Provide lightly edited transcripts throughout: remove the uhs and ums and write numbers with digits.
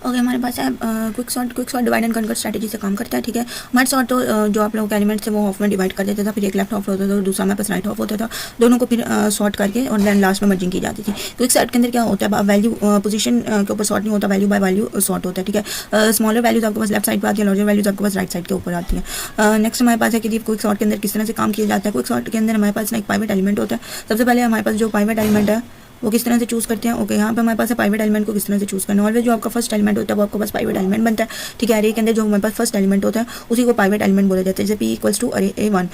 Okay, हमारे पास है quick sort divide and conquer strategy से काम करता है। ठीक है, मर्ज सॉर्ट तो जो आप लोगों के एलिमेंट्स थे वो ऑफ में डिवाइड कर देता था, फिर एक लेफ्ट ऑफ होता था और दूसरा हमारे पास राइट ऑफ होता था, दोनों को फिर सॉर्ट करके और देन लास्ट में मर्जिंग की जाती थी। क्विक सॉर्ट के अंदर क्या होता है, वैल्यू पोजीशन के ऊपर सॉर्ट नहीं होता, वैल्यू बाय वैल्यू सॉर्ट होता है। ठीक है, स्मॉलर वैल्यूज आपके पास लेफ्ट साइड पर आती है, लार्जर वैल्यूज आपके पास राइट साइड के ऊपर आती है। नेक्स्ट हमारे पास है कि क्विक सॉर्ट के अंदर किस तरह से काम किया जाता है। क्विक सॉर्ट के अंदर हमारे पास एक प्राइवेट एलिमेंट होता है। सबसे पहले हमारे पास जो प्राइवेट एलिमेंट है वो किस तरह से चूज़ करते हैं। ओके, यहाँ पे हमारे पास प्राइवेट एलिमेंट को किस तरह से चूज़ करना है। ऑलवेज जो आपका फर्स्ट एलिमेंट होता है वो आपके पास प्राइवेट एलिमेंट बनता है। ठीक है, अरे के अंदर जो हमारे पास फर्स्ट एलिमेंट होता है उसी को प्राइवेट एलिमेंट बोला जाता है। जैसे P = अरे A1,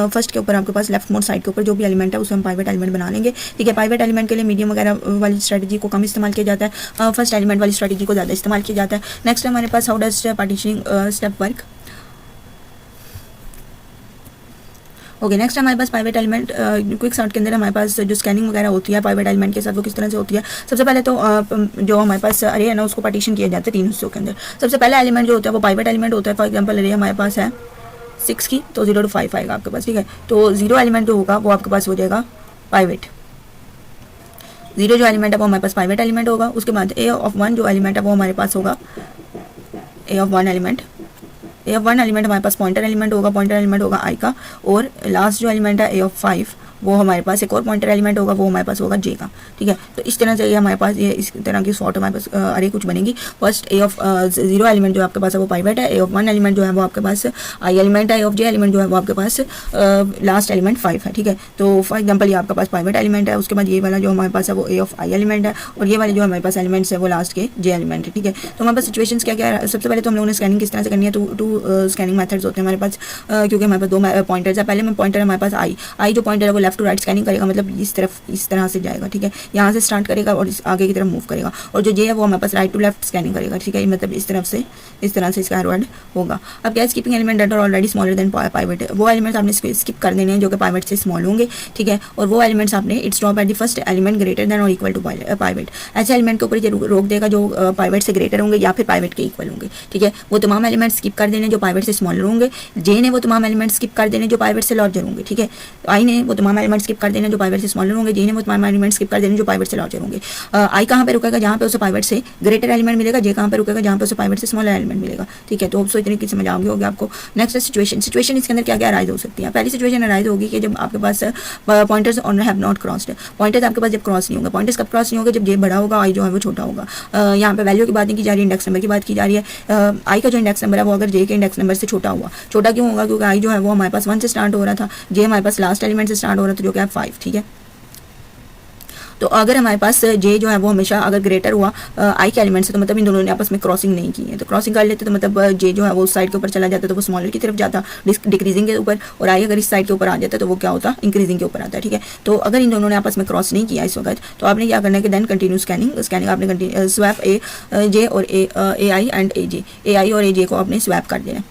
फर्स्ट के ऊपर आपके पास लेफ्ट मोस्ट साइड के ऊपर जो भी एलिमेंट है उसे हम प्राइवेट एलिमेंट बना लेंगे। ठीक है, प्राइवेट एलिमेंट के लिए मीडियम वगैरह वाली स्ट्रेटजी को कम इस्तेमाल किया जाता है, फर्स्ट एलिमेंट वाली स्ट्रेटजी को ज़्यादा इस्तेमाल किया जाता है। नेक्स्ट हमारे पास how does partitioning step work. Okay, next हमारे पास प्राइवेट एलिमेंट क्विक सॉर्ट के अंदर हमारे पास जो स्कैनिंग वगैरह होती है प्राइवेट एलिमेंट के साथ वो किस तरह से होती है। सबसे पहले तो जो हमारे पास अरे है ना उसको पार्टीशन किया जाता है 3 हिस्सों के अंदर। सबसे पहला एलिमेंट जो होता है वो प्राइवेट एलिमेंट होता है। फॉर एग्जांपल अरे हमारे पास है 6 की, तो 0 to 5 आएगा आपके पास। ठीक है, तो 0 एलिमेंट जो होगा वो आपके पास हो जाएगा प्राइवेट। 0 जो एलिमेंट है वो हमारे पास प्राइवेट एलिमेंट होगा। उसके बाद A(1) जो एलिमेंट है वो हमारे पास होगा A(1) एलिमेंट। A(1) एलिमेंट हमारे पास पॉइंटर एलिमेंट होगा, पॉइंटर एलिमेंट होगा I का। और लास्ट जो एलिमेंट है A(5) वो हमारे पास एक और पॉइंटर एलिमेंट होगा, वो हमारे पास होगा J का। ठीक है, तो इस तरह से ये हमारे पास ये इस तरह की सॉर्ट हमारे पास अरे कुछ बनेगी। फर्स्ट A(0) एलिमेंट जो आपके पास है वो प्राइवेट है, A(1) एलिमेंट जो है वो आपके पास I एलिमेंट है, A(j) एलिमेंट जो है वो आपके पास लास्ट एलिमेंट 5 है। ठीक है, तो फॉर एग्जाम्पल ये आपके पास प्राइवेट एलिमेंट है। उसके बाद ये वाला जो हमारे पास है वो A(i) एलिमेंट है, और ये वाले जो हमारे पास एलिमेंट्स है वो लास्ट के J एलिमेंट है। ठीक है, तो हमारे पास सिचुएशन क्या क्या है। सबसे पहले तो हम लोगों ने स्कैनिंग किस तरह से करनी है। टू स्कैनिंग मेथड्स होते हैं हमारे पास, क्योंकि हमारे पास 2 पॉइंटर्स है। पहले में पॉइंटर हमारे पास I जो पॉइंटर है वो लेफ्ट टू राइट स्कैनिंग करेगा, मतलब इस तरफ इस तरह से जाएगा। ठीक है, यहाँ से स्टार्ट करेगा और आगे की तरफ मूव करेगा। और जो J है वो हमारे पास राइट टू लेफ्ट स्कैनिंग करेगा। ठीक है, मतलब इस तरफ से इस तरह से इसका वर्ड होगा। अब क्या keeping element that are already smaller than private, वो एलिमेंट्स आपने स्किप कर देने हैं जो कि प्राइवेट से स्मॉल होंगे। ठीक है, और वो एलिमेंट्स आपने it stop at the first element greater than और इक्वल टू प्राइवेट। ऐसे एलिमेंट के ऊपर ये रोक देगा जो प्राइवेट से ग्रेटर होंगे या फिर प्राइवेट के इक्वल होंगे। ठीक है, वो तमाम एलिमेंट्स स्किप कर देने जो प्राइवेट से स्मॉलर होंगे। J ने वो तमाम एलिमेंट्स स्किप कर देने जो प्राइवेट से लार्जर होंगे। ठीक है, I ने वो तमाम एलिमेंट्स स्किप कर देने जो प्राइवेट से स्मॉलर होंगे। J ने वो तमाम एलिमेंट्स स्किप कर देने जो प्राइवेट से लार्जर होंगे। I कहाँ पे रुकेगा, जहाँ पे उसे प्राइवेट से ग्रेटर एलिमेंट मिलेगा। J कहाँ पे रुकेगा, जहाँ पे उसे प्राइवेट से स्मॉलर एलिमेंट मिलेगा। ठीक है, तो अब इतनी की समझ आ गई होगी आपको। नेक्स्ट सिचुएशन इसके अंदर क्या क्या अराइज हो सकती है। पहली सिचुएशन अराइज होगी कि जब आपके पास pointers on have not crossed, pointers आपके पास जब क्रॉस नहीं होंगे। पॉइंटर्स कब क्रॉस नहीं होंगे, जब J बड़ा होगा I जो है वो छोटा होगा। यहाँ पे वैल्यू की बात नहीं की जा रही है, इंडेक्स नंबर की बात की जा रही है। I का जो इंडेक्स नंबर है वो अगर J के इंडेक्स नंबर से छोटा हुआ, छोटा क्यों होगा, क्योंकि I जो है वो हमारे पास 1 से स्टार्ट हो रहा था, J हमारे पास लास्ट एलिमेंट से स्टार्ट हो रहा था जो कि है 5। ठीक है, तो अगर हमारे पास J जो है वो हमेशा अगर ग्रेटर हुआ I के एलिमेंट से, तो मतलब इन दोनों ने आपस में क्रॉसिंग नहीं की है। तो क्रॉसिंग कर लेते तो मतलब J जो है वो उस साइड के ऊपर चला जाता तो वो स्मॉलर की तरफ जाता डिक्रीजिंग के ऊपर, और I अगर इस साइड के ऊपर आ जाता तो वो क्या होता, इंक्रीजिंग के ऊपर आता है। ठीक है, तो अगर इन दोनों ने आपस में क्रॉस नहीं किया इस वक्त, तो आपने क्या करना है कि देन कंटिन्यू स्कैनिंग आपने स्वैप J और AI एंड AJ, AI और AJ को आपने स्वैप कर देना।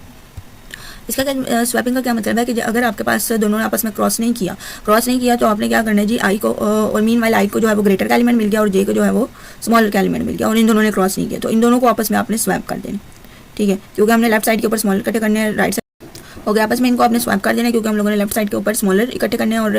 इसका स्वैपिंग का क्या मतलब है कि अगर आपके पास दोनों ने आपस में क्रॉस नहीं किया तो आपने क्या करना है जी I को और मीन वाइल I को जो है वो ग्रेटर का एलिमेंट मिल गया और J को जो है वो स्मॉलर का एलिमेंट मिल गया, और इन दोनों ने क्रॉस नहीं किया, तो इन दोनों को आपस में आपने स्वैप कर देना। ठीक है, क्योंकि हमने लेफ्ट साइड के ऊपर स्मॉलर इकट्ठे करने हैं, राइट हो गया आपस में इनको आपने स्वैप कर देना, क्योंकि हम लोगों ने लेफ्ट साइड के ऊपर स्मॉलर इकट्ठे करने हैं और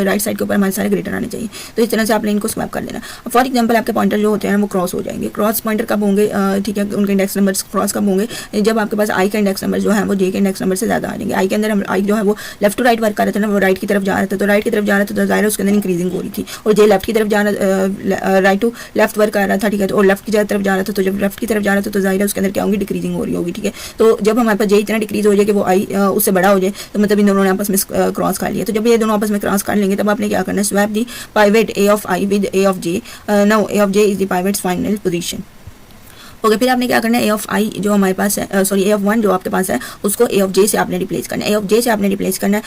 राइट साइड के ऊपर हमारे सारे ग्रेटर आने चाहिए। तो इस तरह से आपने इनको स्वैप कर देना। फॉर एग्जांपल आपके पॉइंटर जो होते हैं वो क्रॉस हो जाएंगे। क्रॉस पॉइंटर कब होंगे, ठीक है, उनके इंडेक्स नंबर्स क्रॉस कब होंगे, जब आपके पास I का इंडेक्स नंबर जो है वो J के इंडेक्स नंबर से ज़्यादा आ जाएंगे। I के अंदर I जो है वो लेफ्ट टू राइट वर्क कर रहा था ना, वो राइट की तरफ जा रहा था, तो राइट की तरफ जा रहा था तो ज़ाहिर उसके अंदर इंक्रीजिंग हो रही थी, और J लेफ्ट की तरफ जा रहा राइट टू लेफ्ट वर्क कर रहा था। ठीक है, और लेफ्ट की तरफ जा रहा था, तो जब लेफ्ट की तरफ जा रहा था तो ज़ाहिर उसके अंदर क्या होगी, डिक्रीजिंग हो रही होगी। ठीक है, तो जब हमारे पास J इतना डिक्रीज हो जाए कि वो I उससे बड़ा हो जाए, तो मतलब इन दोनों ने आपस में क्रॉस कर लिया। तो जब ये दोनों आपस में क्रॉस कर लेंगे तब आपने क्या करना है, swap the private A(i) with A(j). Now A(j) is the private final position. Okay, फिर आपने क्या करना है, A(i) जो हमारे पास है, सॉरी A(1) जो आपके पास है उसको A(j) से आपने रिप्लेस करना है। A(j) से आपने रिप्लेस करना है,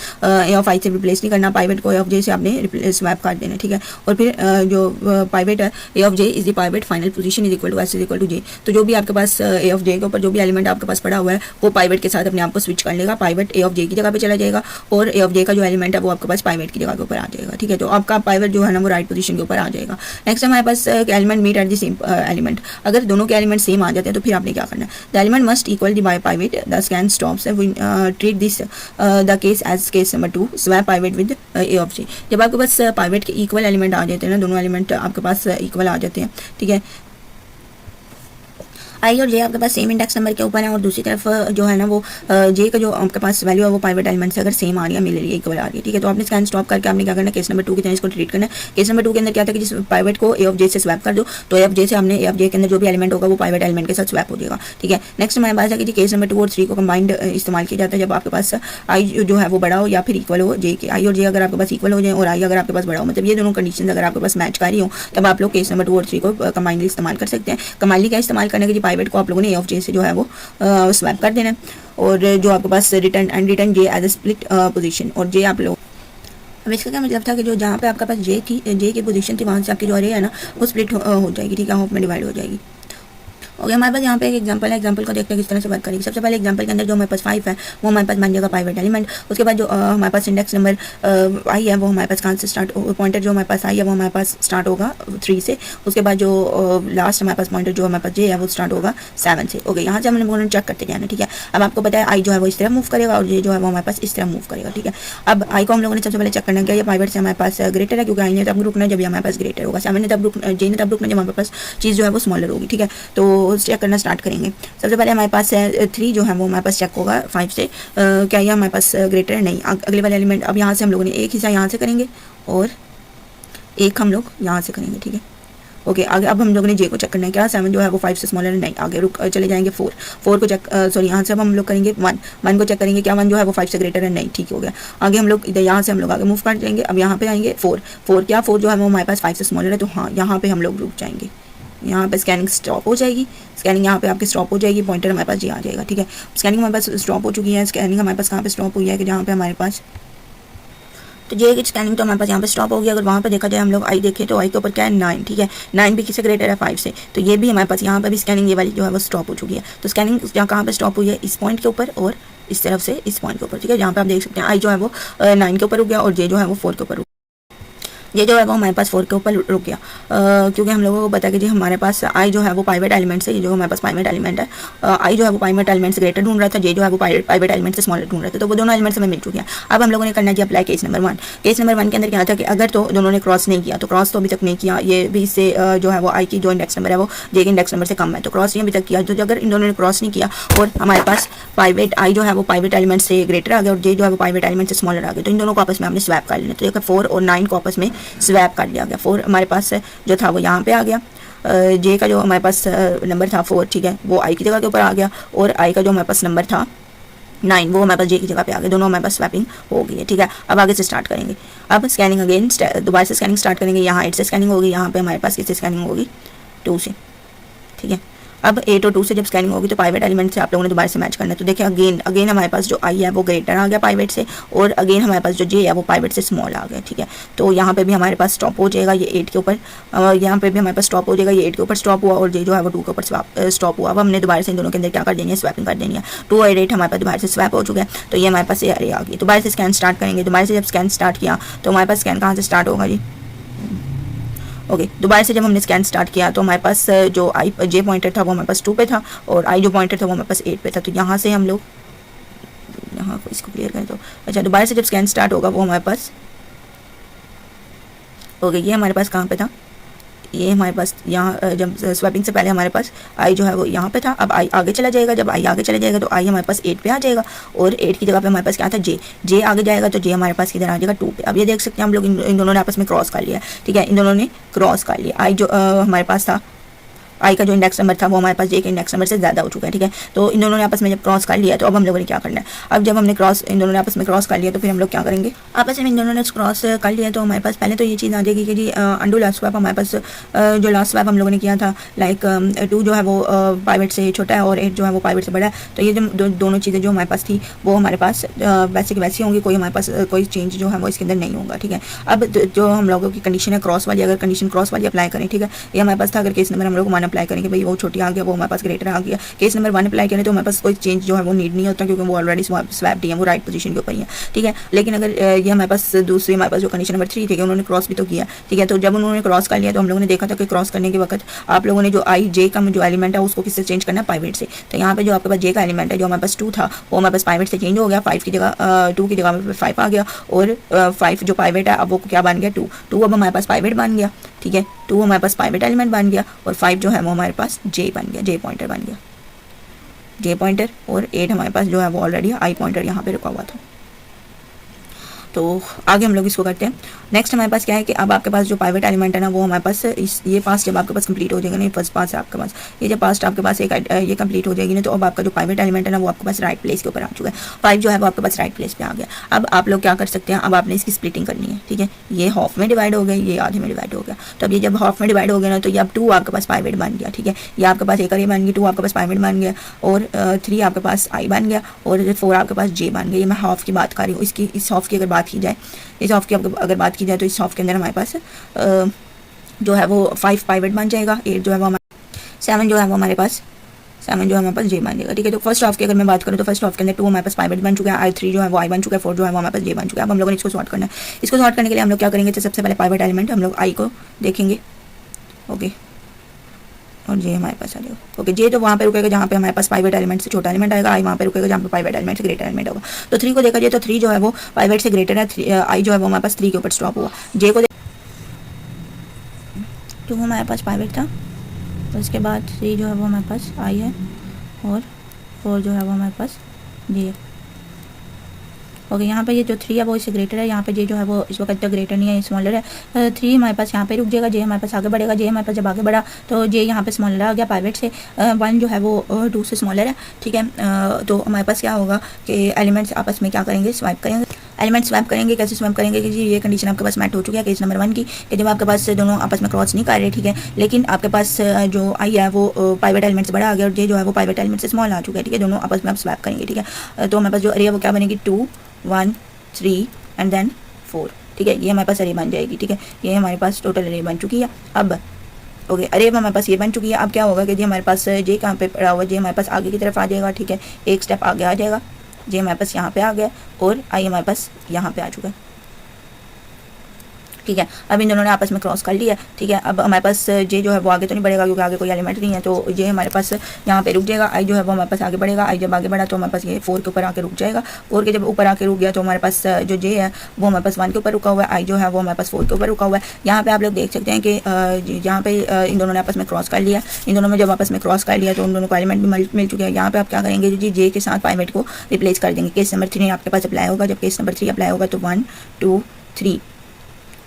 A(i) से रिप्लेस नहीं करना। प्राइवेट को A(j) से आपने स्वैप कर देना। ठीक है, और फिर जो प्राइवेट है A(j) is the private final position is equal to S is equal to J। तो जो भी आपके पास A(j) के ऊपर जो भी एलिमेंट आपके पास पड़ा हुआ है वो प्राइवेट के साथ अपने आप को स्विच कर लेगा, प्राइवेट A(j) की जगह पे चला जाएगा, और A(j) का जो एलिमेंट है वो आपके पास प्राइवेट की जगह के ऊपर आ जाएगा। ठीक है, तो आपका प्राइवेट जो है ना वो राइट पोजीशन के ऊपर आ जाएगा। नेक्स्ट हमारे पास element meet at the same element, अगर दोनों के एलिमेंट सेम आ जाते हैं तो फिर आपने क्या करना है, the element must equal the by private, the scan stops, we treat this the case as case number 2 swap private with A(j). जब आपके पास प्राइवेट के इक्वल एलिमेंट आ जाते हैं ना, दोनों एलिमेंट आपके पास इक्वल आ जाते हैं। ठीक है, आई और जे आपके पास सेम इंडेक्स नंबर के ऊपर है और दूसरी तरफ जो है ना वो जे का जो आपके पास वैल्यू है वो पाइवेट एलिमेंट से अगर सेम आ रही है मिल रही है इक्वल आ रही है, ठीक है। तो आपने स्कैन स्टॉप करके आपने क्या करना है, केस नंबर 2 की तरह इसको ट्रीट करना है। केस नंबर 2 के अंदर क्या था कि जिस पाइवेट को ए ऑफ जे से स्वैप कर दो तो ए ऑफ जे से हमने ए ऑफ जे के अंदर जो भी एलिमेंट होगा वो पाइवेट एलिमेंट के साथ स्वैप हो जाएगा, ठीक है। नेक्स्ट हमारे पास है कि केस नंबर 2 और 3 को कंबाइंड इस्तेमाल किया जाता है जब आपके पास आई जो है वो बड़ा हो या फिर इक्वल हो जे के। आई और जे अगर आपके पास इक्वल हो जाए और आई अगर आपके पास बड़ा हो, मतलब ये दोनों कंडीशन अगर आपके पास मैच कर रही हो तब आप लोग केस नंबर 2 और 3 को कंबाइंडली इस्तेमाल कर सकते हैं। कंबाइनली क्या इस्तेमाल करने के लिए पाइवेट को आप लोगों ने ए ऑफ जे से जो है वो स्वैप कर देना है और जो आपके पास return J as a split position और जे आप लोग। अब इसका क्या मतलब था कि जो जहाँ पे आपके पास जे की पोजीशन थी वहाँ से आपकी जो अरे है ना वो स्प्लिट हो जाएगी, ठीक है, हाफ में डिवाइड हो जाएगी। ओके हमारे पास यहाँ पे एक एग्जांपल है, एग्जांपल को देखते हैं किस तरह से वर्क करेगी। सबसे पहले एग्जांपल के अंदर जो हमारे पास 5 है वो हमारे पास बन जाएगा पाइवेट एलिमेंट। उसके बाद जो हमारे पास इंडेक्स नंबर आई है वो हमारे पास कहाँ से स्टार्ट, पॉइंटर जो हमारे पास आई है वो हमारे पास स्टार्ट होगा 3 से। उसके बाद जो लास्ट हमारे पास पॉइंटर जो हमारे पास जे है वो स्टार्ट होगा 7 से। ओके यहाँ से हमने बोलना चेक करते जाना, ठीक है। अब आपको पता है आई जो है वो इस तरह मूव करेगा और जे जो है वो हमारे पास इस तरह मूव करेगा, ठीक है। अब आई को हम लोगों ने सबसे पहले चेक करना क्या ये पाइवेट से हमारे पास ग्रेटर है, क्योंकि आई ने तब रुकना जब हमारे पास ग्रेटर होगा, 7 ने तब रुकना, जे ने तब रुकना जब हमारे पास चीज़ जो है वो स्मॉलर होगी, ठीक है। तो चेक करना स्टार्ट करेंगे। सबसे पहले हमारे पास 3 जो है वो हमारे पास चेक होगा 5 से, क्या ये हमारे पास ग्रेटर नहीं, अगले वाले एलिमेंट। अब यहाँ से हम लोगों ने एक हिस्सा यहाँ से करेंगे और एक हम लोग यहाँ से करेंगे, ठीक है। ओके आगे अब हम लोगों ने जे को चेक करना है, क्या 7 जो है वो 5 से स्मॉलर नहीं, आगे रुक चले जाएंगे 4 को चेक, सॉरी यहाँ से अब हम लोग करेंगे 1 को चेक करेंगे, क्या 1 जो है वो 5 से ग्रेटर है नहीं, ठीक हो गया। आगे हम लोग इधर यहाँ से हम लोग आगे मूव कर जाएंगे। अब यहाँ पे आएंगे 4 क्या 4 जो है वो हमारे पास 5 से स्मॉलर है, तो हाँ यहाँ पे हम लोग रुक जाएंगे, यहाँ पे स्कैनिंग स्टॉप हो जाएगी। स्कैनिंग यहाँ पे आपकी स्टॉप हो जाएगी, पॉइंटर हमारे पास जी आ जाएगा, ठीक है। स्कैनिंग हमारे पास स्टॉप हो चुकी है। स्कैनिंग हमारे पास कहाँ पे स्टॉप हुई है कि जहाँ पे हमारे पास, तो जे की स्कैनिंग तो हमारे पास यहाँ पे स्टॉप हो गया। अगर वहाँ पे देखा जाए हम लोग आई देखें तो आई के ऊपर क्या है 9, ठीक है। 9 भी किससे ग्रेटर है 5 से, तो ये भी हमारे पास यहाँ पे भी स्कैनिंग ये वाली जो है वो स्टॉप हो चुकी है। तो स्कैनिंग यहाँ कहाँ पे स्टॉप हुई है, इस पॉइंट के ऊपर और इस तरफ से इस पॉइंट के ऊपर, ठीक है। जहाँ पे आप देख सकते हैं आई जो है वो 9 के ऊपर रुक गया और जे जो है वो 4 के ऊपर, ये जो है वो हमारे पास 4 के ऊपर रुक गया, क्योंकि हम लोगों को पता है कि जी हमारे पास आई जो है वो पाइवेट एलिमेंट से, ये जो हमारे पास पाइवेट एलिमेंट है, आई जो है वो पाइवेट एलिमेंट से ग्रेटर ढूंढ रहा था, जे जो है वो पाइवेट एलिमेंट से स्मॉलर ढूंढ रहा था, तो वो दोनों एलिमेंट्स हमें मिल चुके हैं। अब हम लोगों ने करना चाहिए apply case number 1। Case number 1 के अंदर क्या था कि अगर तो दोनों ने क्रॉस नहीं किया, तो क्रॉस तो अभी तक नहीं किया, ये भी इससे जो है वो आई की जो इंडेक्स नंबर है वो जे के इंडेक्स नंबर से कम है, तो क्रॉस नहीं अभी तक किया। तो अगर इन दोनों ने क्रॉस नहीं किया और हमारे पास पाइवेट आई जो है वो पाइवेट एलिमेंट से ग्रेटर आ गया और जे जो है वो पाइवेट एलिमेंट से स्मॉलर आ गया, तो इन दोनों को आपस में हमने स्वैप कर लेना। तो देखो 4 और 9 को आपस में स्वैप कर लिया गया। 4 हमारे पास जो था वो यहाँ पे आ गया, जे का जो हमारे पास नंबर था 4, ठीक है, वो आई की जगह के ऊपर आ गया और आई का जो हमारे पास नंबर था 9 वो हमारे पास जे की जगह पे आ गया, दोनों हमारे पास स्वैपिंग हो गई है, ठीक है। अब आगे से स्टार्ट करेंगे। अब स्कैनिंग अगेन दोबारा से स्कैनिंग स्टार्ट करेंगे। यहाँ 8 से स्कैनिंग होगी, यहाँ पे हमारे पास किससे स्कैनिंग होगी 2 से, ठीक है। अब 8 और 2 से जब स्कैनिंग होगी तो पाइवेट एलिमेंट से आप लोगों ने दोबारा से मैच करना है। तो देखिए अगेन हमारे पास जो आई है वो ग्रेटर आ गया पाइवेट से और अगेन हमारे पास जो जे है वो पाइवेट से स्मॉल आ गया, ठीक है। तो यहाँ पे भी हमारे पास स्टॉप हो जाएगा ये 8 के ऊपर, यहाँ पे भी हमारे पास स्टॉप हो जाएगा, ये 8 के ऊपर स्टॉप हुआ और जे जो है वो 2 के ऊपर स्टॉप हुआ। अब हमने दोबारा से इन दोनों के अंदर क्या कर देनी है, स्वैपिंग कर देनी है। 2 और 8 हमारे पास दोबारा से स्वैप हो चुका है, तो ये हमारे पास ये अरे आ गई। दोबारा से स्कैन स्टार्ट करेंगे। दोबारा से जब स्कैन स्टार्ट किया तो हमारे पास स्कैन कहाँ से स्टार्ट होगा जी, ओके दोबारा से जब हमने स्कैन स्टार्ट किया तो हमारे पास जो आई जे पॉइंटर था वो हमारे पास 2 पे था और आई जो पॉइंटर था वो हमारे पास 8 पे था। तो यहाँ से हम लोग यहाँ को इसको क्लियर करें तो अच्छा, दोबारा से जब स्कैन स्टार्ट होगा वो हमारे पास ओके, ये हमारे पास कहाँ पे था, ये हमारे पास यहाँ जब स्वैपिंग से पहले हमारे पास आई जो है वो यहाँ पे था। अब आई आगे चला जाएगा, जब आई आगे चला जाएगा तो आई हमारे पास 8 पे आ जाएगा और 8 की जगह पे हमारे पास क्या था जे आगे जाएगा, तो जे हमारे पास किधर आ जाएगा 2 पे। अब ये देख सकते हैं हम लोग इन दोनों ने आपस में क्रॉस कर लिया, ठीक है, इन दोनों ने क्रॉस कर लिया। आई जो हमारे पास था, आई का जो इंडेक्स नंबर था वो हमारे पास जे के इंडेक्स नंबर से ज़्यादा हो चुका है, ठीक है। तो इन दोनों ने आपस में जब क्रॉस कर लिया तो अब हम लोगों ने क्या करना है, अब जब हमने इन दोनों ने आपस में क्रॉस कर लिया तो फिर हम लोग क्या करेंगे, आपस में इन दोनों ने क्रॉस कर लिया तो हमारे पास पहले तो ये चीज़ आ जाएगी कि जी अंडू लास्ट स्वैप हमारे पास जो लास्ट स्वैप हम लोगों ने किया था लाइक 2 जो है वो पाइवेट से छोटा है और 8 जो है वो पाइवेट से बड़ा है। तो ये जो दोनों चीज़ें जो हमारे पास थी वो हमारे पास वैसे की वैसी होंगी, कोई हमारे पास कोई चेंज जो है वो इसके अंदर नहीं होगा, ठीक है। अब जो हम लोगों की कंडीशन है क्रॉस वाली, अगर कंडीशन क्रॉस वाली अप्लाई करें, ठीक है, ये हमारे पास था। अगर केस नंबर हम लोग 1 अप्लाई करेंगे, भाई वो छोटी आ गया वो हमारे पास ग्रेटर आ गया, केस नंबर 1 अप्लाई करें तो हमारे पास कोई चेंज जो है वो नीड नहीं होता क्योंकि वो ऑलरेडी स्वैप्ड है, वो राइट पोजीशन के ऊपर ही है, ठीक है। लेकिन अगर ये हमारे पास दूसरी हमारे पास जो कंडीशन नंबर 3 थी उन्होंने क्रॉस भी तो किया, ठीक है। तो जब उन्होंने क्रॉस कर लिया तो हम लोगों ने देखा था कि क्रॉस करने के वक्त आप लोगों ने जो आई जे का जो एलिमेंट है उसको किससे चेंज करना है, पाइवेट से। तो यहाँ पे जो आपके पास जे का एलिमेंट है जो हमारे पास 2 था वो हमारे पास पाइवेट से चेंज हो गया, 5 की जगह 2 की जगह 5 आ गया और 5 जो पाइवेट है अब वो क्या बन गया 2 अब हमारे पास पाइवेट बन गया, ठीक है। 2 हमारे पास पाइवेट एलिमेंट बन गया और 5 जो है वो हमारे पास जे बन गया, जे पॉइंटर बन गया, जे पॉइंटर। और 8 हमारे पास जो है वो ऑलरेडी आई पॉइंटर यहाँ पे रुका हुआ था। तो आगे हम लोग इसको करते हैं। नेक्स्ट हमारे पास क्या है कि अब आपके पास जो पाइवेट एलिमेंट है ना वो हमारे पास ये पास जब आपके पास कंप्लीट हो जाएगा, नहीं फर्स्ट पास है आपके पास, ये जब पास्ट आपके पास एक ये कंप्लीट हो जाएगी ना, तो अब आपका जो पाइवेट एलिमेंट है ना वो आपके पास राइट प्लेस के ऊपर आ चुका है। 5 जो है वो आपके पास राइट प्लेस पे आ गया। अब आप लोग क्या कर सकते हैं, अब आपने इसकी स्प्लिटिंग करनी है, ठीक है। ये हाफ में डिवाइड हो गया, ये आधे में डिवाइड हो गया। तो अब ये जब हाफ में डिवाइड हो गया ना, तो ये अब 2 आपके पास पाइवेट बन गया, ठीक है। ये आपके पास एक अरे बन गई, 2 आपके पास पाइवेट बन गया और 3 आपके पास आई बन गया और 4 आपके पास जे बन गया। ये मैं हाफ की बात कर रही हूँ। इसकी इस हाफ की अगर बात की जाए, इस हाफ की अगर बात की जाए तो इस हाफ के अंदर हमारे पास जो है वो 5 पाइवेट बन जाएगा, 8 जो है वो 7 जो है वो हमारे पास 7 जो है हमारे पास जे बन जाएगा, ठीक है। तो फर्स्ट हाफ की अगर मैं बात करूँ तो फर्स्ट हाफ के अंदर 2 हमारे पास पाइवेट बन चुका है, आई 3 जो है वो आई बन चुका है, 4 जो है वो हमारे पास जे बन चुका है। अब हम लोगों ने इसको सॉर्ट करना है। इसको सॉर्ट करने के लिए हम लोग क्या करेंगे, तो सबसे पहले पाइवेट एलिमेंट हम लोग आई को देखेंगे, ओके, और जे हमारे पास आ जाएगा, ओके। जे तो वहाँ पे रुकेगा जहाँ पे हमारे पास पाइवेट एलिमेंट से छोटा एलिमेंट आएगा, आई वहाँ पे रुकेगा जहाँ पे पाइवेट एलिमेंट से ग्रेटर एलिमेंट होगा। तो 3 को देखा जाए तो 3 जो है वो पाइवेट से ग्रेटर है, आई जो है वो हमारे पास 3 के ऊपर स्टॉप हुआ। जे को 2 हमारे पास पाइवेट था, तो उसके बाद 3 जो है वो हमारे पास आई है और 4 जो है वो हमारे पास जे है, ओके। यहाँ पे ये जो 3 है वो इससे ग्रेटर है, यहाँ पे जे जो है वो इस वक्त तक ग्रेटर नहीं है, स्मॉलर है। 3 हमारे पास यहाँ पे रुक जाएगा, जे हमारे पास आगे बढ़ेगा, जे हमारे पास जब आगे बढ़ा तो जे यहाँ पे स्मॉलर आ गया पाइवेट से, 1 जो है वो 2 से स्मॉलर है, ठीक है। तो हमारे पास क्या होगा कि एलिमेंट्स आपस में क्या करेंगे, स्वाइप करेंगे। एलिमेंट स्वैप करेंगे, कैसे स्वैप करेंगे कि जी ये कंडीशन आपके पास मैट हो चुकी है केस नंबर 1 की, कि जब आपके पास दोनों आपस में क्रॉस नहीं कर रहे, ठीक है, लेकिन आपके पास जो आई है वो पाइवेट एलिमेंट से बड़ा आ गया और जे जो है वो पाइवेट एलिमेंट से स्मॉल आ चुका है, ठीक है। दोनों आपस में आप स्वैप करेंगे, ठीक है। तो हमारे पास जो अरे वो क्या बनेगी, 2 1 3 एंड देन 4, ठीक है। ये हमारे पास अरे बन जाएगी, ठीक है। ये हमारे पास टोटल अरे बन चुकी है। अब ओके, अरे हमारे पास ये बन चुकी है। अब क्या होगा कि जी हमारे पास जे कहाँ पे पड़ा हुआ, जे हमारे पास आगे की तरफ आ जाएगा, ठीक है, एक स्टेप आगे आ जाएगा। जे हमारे पास यहाँ पे आ गया और आई हमारे पास यहाँ पे आ चुका है, ठीक है। अब इन दोनों ने आपस में क्रॉस कर लिया, ठीक है। अब हमारे पास जे जो है वो आगे तो नहीं बढ़ेगा क्योंकि आगे कोई एलिमेंट नहीं है, तो जे हमारे पास यहाँ पे रुक जाएगा। आई जो है वो हमारे पास आगे बढ़ेगा, आई जब आगे बढ़ा तो हमारे पास ये 4 के ऊपर आके रुक जाएगा। 4 के जब ऊपर आके रुक गया तो हमारे पास जो जे है वो हमारे पास 1 के ऊपर रुका हुआ है, आई जो है वो हमारे पास 4 के ऊपर रुका हुआ है। यहाँ पे आप लोग देख सकते हैं कि यहाँ पे इन दोनों ने आपस में क्रॉस कर लिया। इन दोनों में जब आपस में क्रॉस कर लिया तो उन दोनों को एलिमेंट भी मिल चुके हैं। यहाँ पे आप क्या करेंगे जी, जे के साथ पाइवेट को रिप्लेस कर देंगे। केस नंबर 3 आपके पास अप्लाई होगा। जब केस नंबर 3 अप्लाई होगा तो 1 2 3,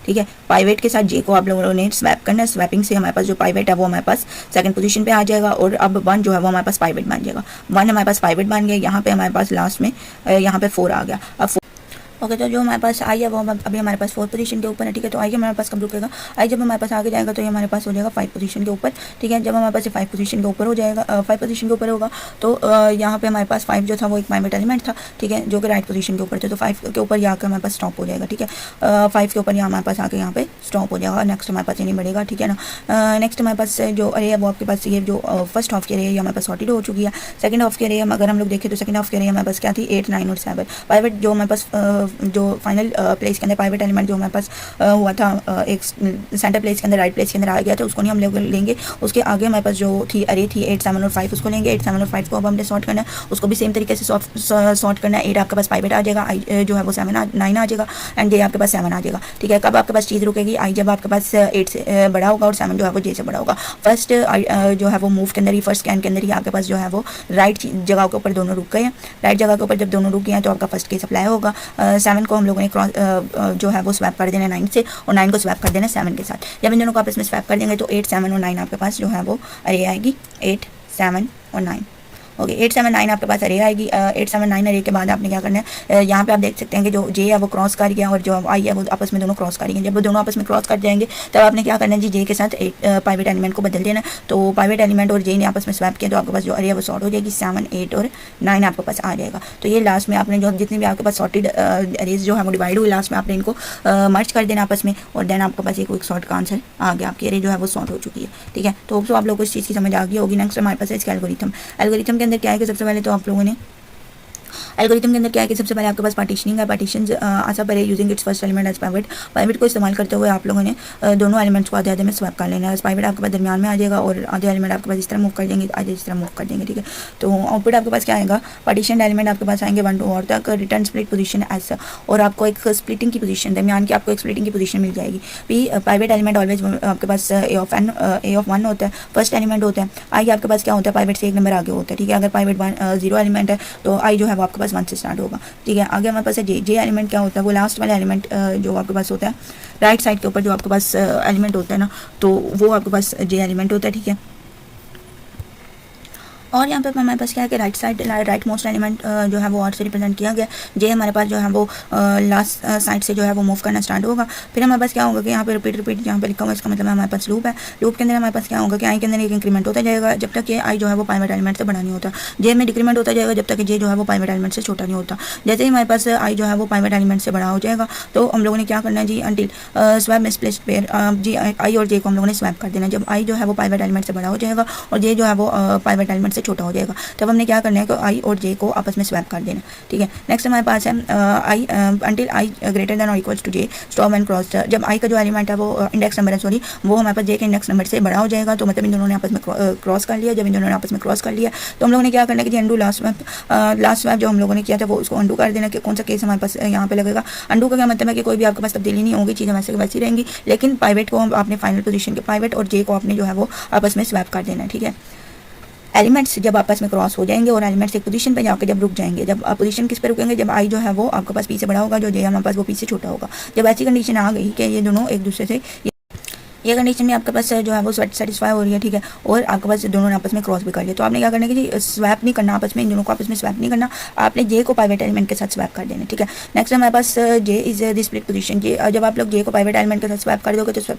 ठीक है। पाइवेट के साथ जे को आप लोगों ने स्वैप करना है। स्वैपिंग से हमारे पास जो पाइवेट है वो हमारे पास सेकंड पोजीशन पे आ जाएगा और अब 1 जो है वो हमारे पास पाइवेट बन जाएगा। 1 हमारे पास पाइवेट बन गया। यहाँ पे हमारे पास लास्ट में यहाँ पे 4 आ गया। अब ओके, तो जो हमारे पास आई है वो अभी हमारे पास 4th पोजीशन के ऊपर है, ठीक है। तो आई हमारे पास कब रुकेगा, आई जब हमारे पास आगे जाएगा तो ये हमारे पास हो जाएगा 5 पोजीशन के ऊपर, ठीक है। जब हमारे पास 5 पोजीशन के ऊपर हो जाएगा, 5 पोजीशन के ऊपर होगा तो यहाँ पे हमारे पास 5 जो था वो एक पाइवेट एलिमेंट था, ठीक है, जो कि राइट पोजीशन के ऊपर थे। तो 5 के ऊपर यहाँ हमारे पास स्टॉप हो जाएगा, ठीक है। 5 के ऊपर यहाँ हमारे पास आके यहाँ पे स्टॉप हो जाएगा। नेक्स्ट हमारे पास ये नहीं बढ़ेगा, ठीक है ना। नेक्स्ट हमारे पास जो अरे है वो आपके पास ये जो फर्स्ट हाफ की अरे है हमारे पास सॉर्टेड हो चुकी है। सेकंड हाफ की अरे अगर हम लोग देखें तो सेकंड हाफ की अरे हमारे पास क्या थी, 8 9 और 7 पाइवेट जो हमारे पास जो फाइनल प्लेस के अंदर पाइवेट एलिमेंट जो हमारे पास हुआ था, एक सेंटर प्लेस के अंदर राइट प्लेस के अंदर आ गया था, उसको नहीं हम लोग लेंगे। उसके आगे हमारे पास जो थी अरे थी 8 7 और 5 उसको लेंगे। 8 7 और 5 को अब हमने सॉर्ट करना है, उसको भी सेम तरीके से सॉर्ट करना है। 8 आपके पास पाइवेट आ जाएगा, आई जो है वो 7 9 आ जाएगा एंड जे आपके पास 7 आ जाएगा, ठीक है। कब आपके पास चीज़ रुकेगी, आई जब आपके पास 8 से बड़ा होगा और 7 जो है वो जे से बड़ा होगा। फर्स्ट जो है वो मूव के अंदर ही, फर्स्ट स्कैन के अंदर ही आपके पास जो है वो राइट जगह के ऊपर दोनों रुक गए हैं। राइट जगह के ऊपर जब दोनों रुक गए हैं तो आपका फर्स्ट केस अप्लाई होगा। 7 को हम लोगों ने क्रॉस जो है वो स्वैप कर देना 9 से और 9 को स्वैप कर देना 7 के साथ। जब इन दोनों को आपस में स्वैप कर देंगे तो 8 7 और 9 आपके पास जो है वो अरे आएगी, 8 7 और 9, ओके। 8 7 9 आपके पास अरे आएगी। 8 7 9 अरे के बाद आपने क्या करना है, यहाँ पे आप देख सकते हैं कि जो जे है वो क्रॉस कर गया और जो आई है वो आपस में दोनों क्रॉस करेंगे। जब वो दोनों आपस में क्रॉस कर जाएंगे तब आपने क्या करना है जी, जे के साथ पाइवेट एलिमेंट को बदल देना। तो पाइवेट एलिमेंट और जे ने आपस में स्वैप किया तो आपके पास जो अरे है वो सॉर्ट हो जाएगी। 7 8 और 9 आपके पास आ जाएगा। तो ये लास्ट में आपने जो जितने भी आपके पास सॉर्टेड अरेज जो है वो डिवाइड हुई, लास्ट में आपने इनको मर्ज कर देना आपस में और देन आपके पास एक सॉर्ट का आंसर आ गया। आपकी अरे जो है वो सॉर्ट हो चुकी है, ठीक है। तो आप लोगों को इस चीज़ की समझ आ गई होगी। नेक्स्ट हमारे पास है इसका एल्गोरिथम। एल्गोरिथम के अंदर क्या है कि सबसे पहले तो आप लोगों ने एल्गोरिथम के अंदर क्या है कि सबसे पहले आपके पास पार्टीशनिंग है, पार्टीशन आशा पर using its first element as pivot. Pivot को इस्तेमाल करते हुए आप लोगों ने दोनों एलिमेंट्स को आधे आधे में स्वैप कर लेना है। पाइवेट आपके पास दरमियान में आ जाएगा और आधे एलिमेंट आपके पास इस तरह मूव कर देंगे, आधे इस तरह मूव कर देंगे, ठीक है। तो आउटपुट आपके पास क्या आएगा, पार्टीशन एलिमेंट आपके पास आएंगे 1 to और तक, रिटर्न स्प्लिट पोजीशन एज, और आपको एक स्प्लिटिंग की पोजीशन दरमियान की आपको एक स्प्लिटिंग की पोजीशन मिल जाएगी। पाइवेट एलिमेंट ऑलवेज आपके पास ए ऑफ 1 होता है, फर्स्ट एलिमेंट होता है। आई आपके पास क्या होता है, पाइवेट से एक नंबर आगे होता है, ठीक है। अगर पाइवेट 0 एलिमेंट है तो आई जो है वो आपके पास 1 से स्टार्ट होगा, ठीक है। आगे हमारे पास जे एलिमेंट क्या होता है, वो लास्ट वाला एलिमेंट जो आपके पास होता है राइट साइड के ऊपर जो आपके पास एलिमेंट होता है ना, तो वो आपके पास जे एलिमेंट होता है, ठीक है। और यहाँ पे हमारे पास क्या है कि राइट मोस्ट एलिमेंट जो है वो और से रिप्रेजेंट किया गया। जे हमारे पास जो है वो लास्ट साइड से जो है वो मूव करना स्टार्ट होगा। फिर हमारे पास क्या होगा कि यहाँ पे रिपीट यहाँ पे लिखा हुआ, इसका मतलब हमारे पास लूप है। लूप के अंदर हमारे पास क्या होगा कि आई के अंदर एक इंक्रीमेंट होता जाएगा जब तक कि आई जो है वो पाइवेट एलिमेंट से बड़ा नहीं होता। जे में डिक्रीमेंट होता जाएगा जब तक कि जे जो है वो पाइवेट एलिमेंट से छोटा नहीं होता। जैसे ही हमारे पास आई जो है वो पाइवेट एलिमेंट से बड़ा हो जाएगा तो हम लोगों ने क्या करना है जी, अंटिल स्वैप मिसप्लेस्ड पेयर जी आई और जे को हम लोगों ने स्वैप कर देना। जब आई जो है वो पाइवेट एलिमेंट से बड़ा हो जाएगा और जे जो है वो पाइवेट एलिमेंट से छोटा हो जाएगा, तब हमने क्या करना है कि आई और जे को आपस में स्वैप कर देना, ठीक है। नेक्स्ट हमारे पास है I until I greater than और equals to J stop and cross. जब आई का जो एलिमेंट है वो इंडेक्स नंबर है, सॉरी, वो हमारे पास जे के इंडेक्स नंबर से बड़ा हो जाएगा, तो मतलब इन दोनों ने आपस में क्रॉस कर लिया। जब इन दोनों ने आपस में क्रॉस कर लिया तो हम लोगों ने क्या करना है कि अंडू लास्ट स्वैप जो हम लोगों ने किया था वो उसको अंडू कर देना। कि कौन सा केस हमारे पास यहाँ पे लगेगा, अंडू का क्या मतलब है कि कोई भी आपके पास तब्दीली नहीं होगी, चीज़ें वैसे वैसी रहेंगी, लेकिन पाइवेट को आपने फाइनल पोजीशन के पाइवेट और जे को आपने जो है वो आपस में स्वैप कर देना, ठीक है। एलिमेंट्स जब आपस में क्रॉस हो जाएंगे और एलिमेंट्स एक पोजीशन पे जाकर जब रुक जाएंगे, जब पोजीशन किस पे रुकेंगे, जब आई जो है वो आपके पास पी से बड़ा होगा, जो जे हमारे पास वो पी से छोटा होगा। जब ऐसी कंडीशन आ गई कि ये दोनों एक दूसरे से ये कंडीशन में आपके पास जो है वो सेटिस्फाई हो रही है, ठीक है, और आपके पास दोनों ने आपस में क्रॉस भी कर लिया, तो आपने क्या करना है कि स्वैप नहीं करना आपस में, इन दोनों को आपस में स्वैप नहीं करना, आपने जे को पाइवेट एलिमेंट के साथ स्वैप कर देना, ठीक है। नेक्स्ट हमारे पास जे इज द स्प्लिट पोजीशन। जब आप लोग जे को पाइवेट एलिमेंट के साथ स्वैप कर दोगे तो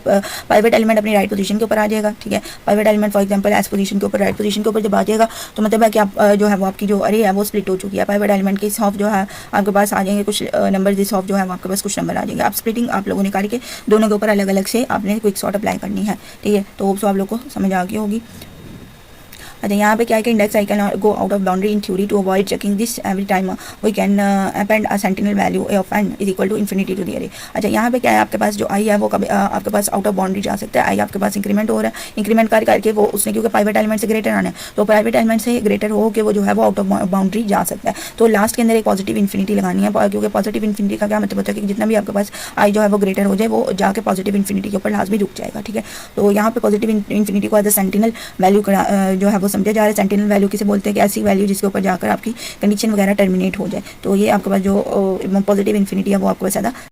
पाइवेट एलिमेंट अपनी राइट पोजीशन के ऊपर आ जाएगा, ठीक है। Pivot element for example S position के ऊपर, राइट पोजीशन के ऊपर जब आ जाएगा तो मतलब है कि आप जो है वो आपकी जो अरे है वो स्प्लिट हो चुकी है। पाइवेट एलिमेंट के इस ऑफ जो है आपके पास आ जाएंगे कुछ नंबर, इस ऑफ जो है आपके पास कुछ नंबर आ जाएंगे। आप स्प्लिटिंग आप लोगों ने करके दोनों के ऊपर अलग अलग से आपने क्विक सॉर्ट अप्लाई करनी है, ठीक है। तो आप लोग को समझ आ गई होगी। अच्छा, यहाँ पे क्या है कि index I can go out of boundary in theory to avoid checking this every time we can append a sentinel value A of N is equal to infinity to the array. अच्छा, यहाँ पे क्या है, आपके पास जो आई है वो कभी आपके पास आउट ऑफ बाउंड्री जा सकता है। आई आपके पास इंक्रीमेंट हो रहा है, इंक्रीमेंट करके वो उसने क्योंकि प्राइवेट एलिमेंट से ग्रेटर आना है, तो प्राइवेट एलिमेंट से ग्रेटर हो के वो जो है वो आउट ऑफ बाउंड्री जा सकता है। तो लास्ट के अंदर एक पॉजिटिव इन्फिनिटी लगानी है, क्योंकि पॉजिटिव इन्फिनिटी का क्या मतलब होता है कि जितना भी आपके पास आई जो है वो ग्रेटर हो जाए वो जाके पॉजिटिव इन्फिनिटी के ऊपर लाजमी रुक जाएगा, ठीक है। तो यहाँ पे पॉजिटिव इन्फिनिटी को एज अ सेंटिनल वैल्यू जो है वो समझा जा रहा है। सेंटिनल वैल्यू किसे बोलते हैं कि ऐसी वैल्यू जिसके ऊपर जाकर आपकी कंडीशन वगैरह टर्मिनेट हो जाए। तो ये आपके पास जो पॉजिटिव इन्फिनिटी है वो आपके पास ज़्यादा